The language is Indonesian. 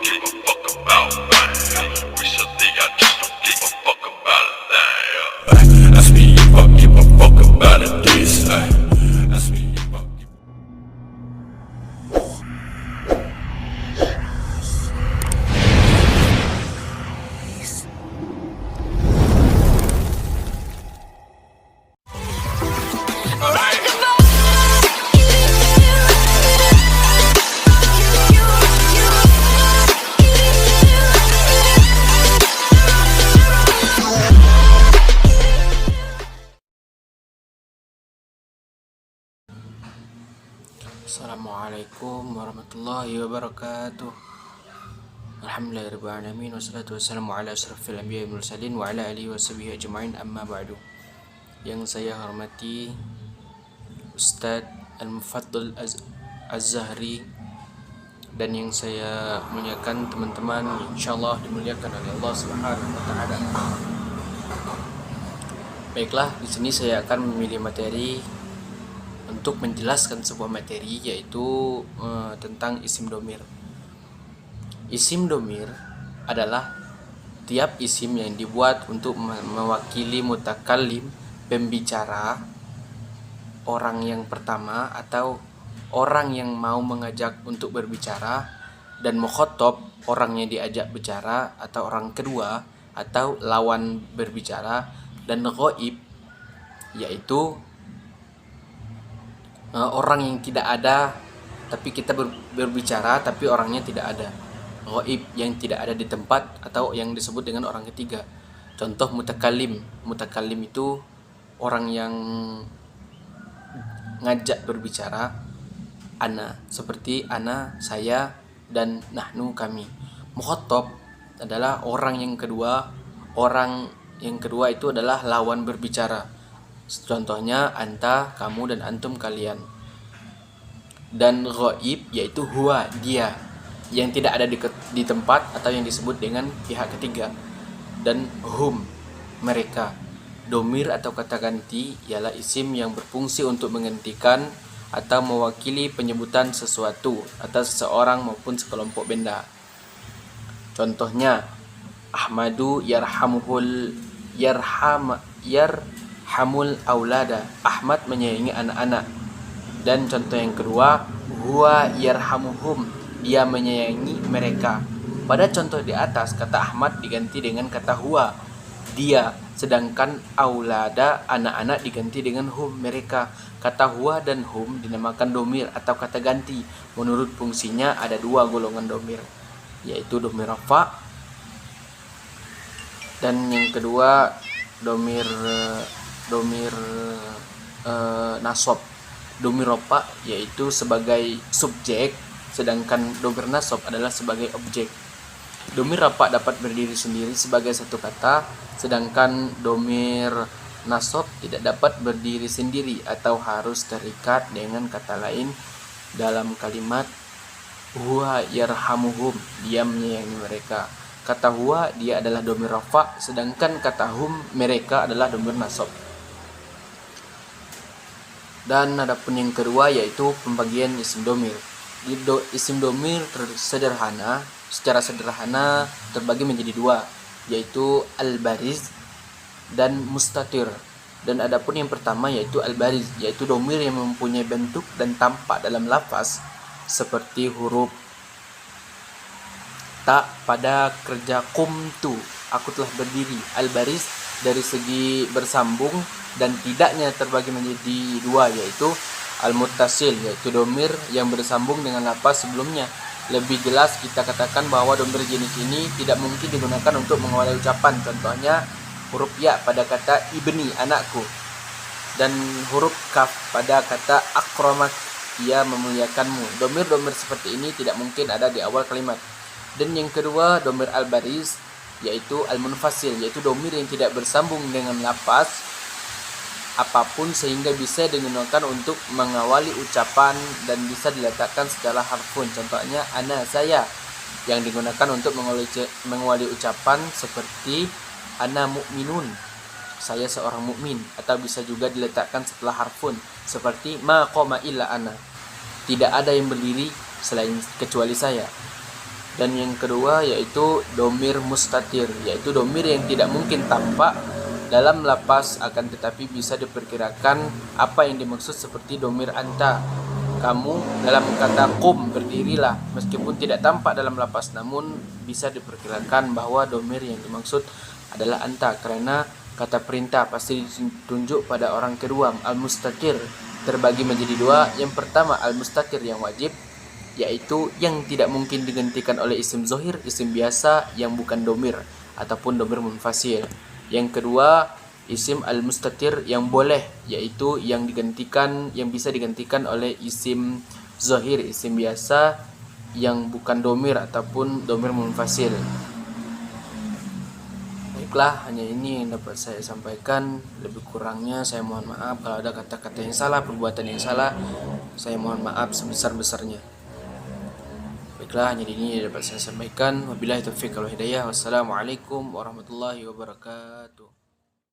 give a fuck about that. Recently I just don't give a fuck about that. Ask me if I give a fuck about it, this. Ask me if I give Assalamualaikum warahmatullahi wabarakatuh. Alhamdulillahirrahmanirrahim. Wassalatu wassalamu ala asyrafil anbiya'i wal mursalin wa ala alihi washabihi ajma'in, amma ba'du. Yang saya hormati Ustadz Al-Mufaddal Az-Zahri, dan yang saya muliakan teman-teman insyaallah dimuliakan oleh Allah Subhanahu wa taala. Baiklah, di sini saya akan memilih materi untuk menjelaskan sebuah materi, yaitu tentang isim domir. Isim domir adalah tiap isim yang dibuat untuk mewakili mutakallim, pembicara, orang yang pertama atau orang yang mau mengajak untuk berbicara, dan mukhatab, orang yang diajak bicara atau orang kedua atau lawan berbicara, dan ghaib, yaitu orang yang tidak ada tapi kita berbicara tapi orangnya tidak ada. Ghaib, yang tidak ada di tempat atau yang disebut dengan orang ketiga. Contoh mutakallim. Mutakallim itu orang yang ngajak berbicara, ana, seperti ana, saya, dan nahnu, kami. Mukhatab adalah orang yang kedua. Orang yang kedua itu adalah lawan berbicara. Contohnya anta, kamu, dan antum, kalian. Dan ghaib yaitu huwa, dia, yang tidak ada di tempat atau yang disebut dengan pihak ketiga. Dan hum, mereka. Domir atau kata ganti ialah isim yang berfungsi untuk menggantikan atau mewakili penyebutan sesuatu atau seseorang maupun sekelompok benda. Contohnya Ahmadu yarhamul aulada, Ahmad menyayangi anak-anak. Dan contoh yang kedua, huwa yarhamuhum, dia menyayangi mereka. Pada contoh di atas, kata Ahmad diganti dengan kata huwa, dia, sedangkan aulada, anak-anak, diganti dengan hum, mereka. Kata huwa dan hum dinamakan domir atau kata ganti. Menurut fungsinya ada dua golongan domir, yaitu domir rafa, dan yang kedua domir nasab. Domir rafa yaitu sebagai subjek, sedangkan domir nasab adalah sebagai objek. Domir rafa dapat berdiri sendiri sebagai satu kata, sedangkan domir nasab tidak dapat berdiri sendiri atau harus terikat dengan kata lain dalam kalimat huwa yarhamuhum, dia menyayangi mereka. Kata huwa, dia adalah domir rafa, sedangkan kata hum, mereka, adalah domir nasab. Dan adapun yang kedua yaitu pembagian isim domir. Isim domir secara sederhana terbagi menjadi dua, yaitu al-bariz dan mustatir. Dan adapun yang pertama yaitu al-bariz, yaitu domir yang mempunyai bentuk dan tampak dalam lafaz, seperti huruf ta pada kerja kumtu, aku telah berdiri. Al-bariz dari segi bersambung dan tidaknya terbagi menjadi dua, yaitu al-muttasil, yaitu domir yang bersambung dengan lafaz sebelumnya. Lebih jelas kita katakan bahwa domir jenis ini tidak mungkin digunakan untuk mengawali ucapan. Contohnya huruf ya pada kata ibni, anakku, dan huruf kaf pada kata akramak, ia memuliakanmu. Domir-domir seperti ini tidak mungkin ada di awal kalimat. Dan yang kedua domir al-bariz yaitu al-munfasil, yaitu domir yang tidak bersambung dengan lafaz apapun sehingga bisa digunakan untuk mengawali ucapan dan bisa diletakkan secara harfun. Contohnya ana, saya, yang digunakan untuk mengawali ucapan seperti ana mu'minun, saya seorang mukmin, atau bisa juga diletakkan setelah harfun seperti ma qama illa ana, tidak ada yang berdiri selain kecuali saya. Dan yang kedua yaitu domir mustatir, yaitu domir yang tidak mungkin tampak dalam lapas akan tetapi bisa diperkirakan apa yang dimaksud seperti domir anta. Kamu dalam kata kum, berdirilah, meskipun tidak tampak dalam lapas namun bisa diperkirakan bahwa domir yang dimaksud adalah anta karena kata perintah pasti ditunjuk pada orang kedua. Al-mustatir terbagi menjadi dua. Yang pertama al-mustatir yang wajib, yaitu yang tidak mungkin digantikan oleh isim zohir, isim biasa yang bukan domir ataupun domir munfasil. Yang kedua isim al-mustatir yang boleh, yaitu yang bisa digantikan oleh isim zohir, isim biasa yang bukan domir ataupun domir munfasil. Baiklah, hanya ini yang dapat saya sampaikan. Lebih kurangnya saya mohon maaf. Kalau ada kata-kata yang salah, perbuatan yang salah, saya mohon maaf sebesar-besarnya. Baiklah, hanya ini yang dapat saya sampaikan. Wabillahi taufiq wal hidayah. Wassalamualaikum warahmatullahi wabarakatuh.